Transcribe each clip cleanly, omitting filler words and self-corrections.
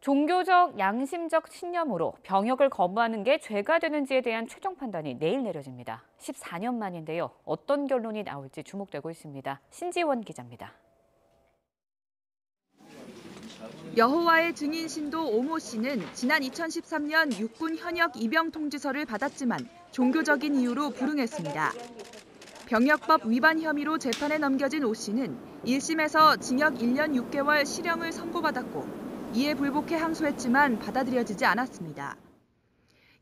종교적, 양심적 신념으로 병역을 거부하는 게 죄가 되는지에 대한 최종 판단이 내일 내려집니다. 14년 만인데요. 어떤 결론이 나올지 주목되고 있습니다. 신지원 기자입니다. 여호와의 증인 신도 오모 씨는 지난 2013년 육군 현역 입영 통지서를 받았지만 종교적인 이유로 불응했습니다. 병역법 위반 혐의로 재판에 넘겨진 오 씨는 1심에서 징역 1년 6개월 실형을 선고받았고 이에 불복해 항소했지만 받아들여지지 않았습니다.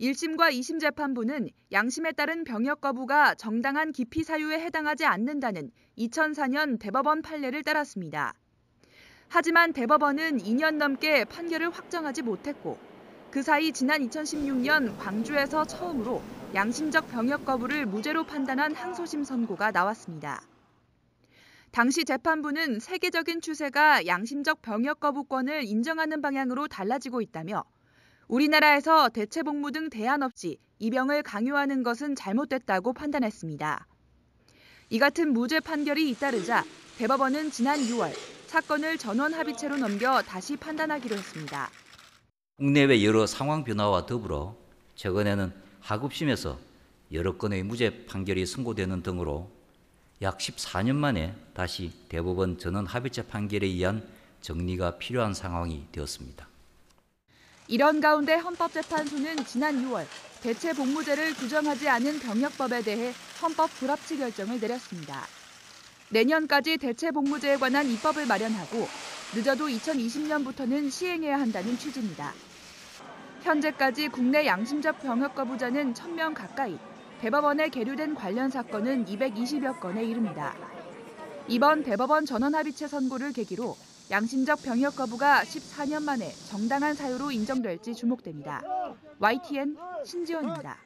1심과 2심 재판부는 양심에 따른 병역 거부가 정당한 기피 사유에 해당하지 않는다는 2004년 대법원 판례를 따랐습니다. 하지만 대법원은 2년 넘게 판결을 확정하지 못했고 그 사이 지난 2016년 광주에서 처음으로 양심적 병역 거부를 무죄로 판단한 항소심 선고가 나왔습니다. 당시 재판부는 세계적인 추세가 양심적 병역 거부권을 인정하는 방향으로 달라지고 있다며 우리나라에서 대체 복무 등 대안 없이 입영을 강요하는 것은 잘못됐다고 판단했습니다. 이 같은 무죄 판결이 잇따르자 대법원은 지난 6월 사건을 전원 합의체로 넘겨 다시 판단하기로 했습니다. 국내외 여러 상황 변화와 더불어 최근에는 하급심에서 여러 건의 무죄 판결이 선고되는 등으로 약 14년 만에 다시 대법원 전원 합의체 판결에 의한 정리가 필요한 상황이 되었습니다. 이런 가운데 헌법재판소는 지난 6월 대체 복무제를 규정하지 않은 병역법에 대해 헌법 불합치 결정을 내렸습니다. 내년까지 대체 복무제에 관한 입법을 마련하고 늦어도 2020년부터는 시행해야 한다는 취지입니다. 현재까지 국내 양심적 병역 거부자는 1,000명 가까이, 대법원에 계류된 관련 사건은 220여 건에 이릅니다. 이번 대법원 전원 합의체 선고를 계기로 양심적 병역 거부가 14년 만에 정당한 사유로 인정될지 주목됩니다. YTN 신지원입니다.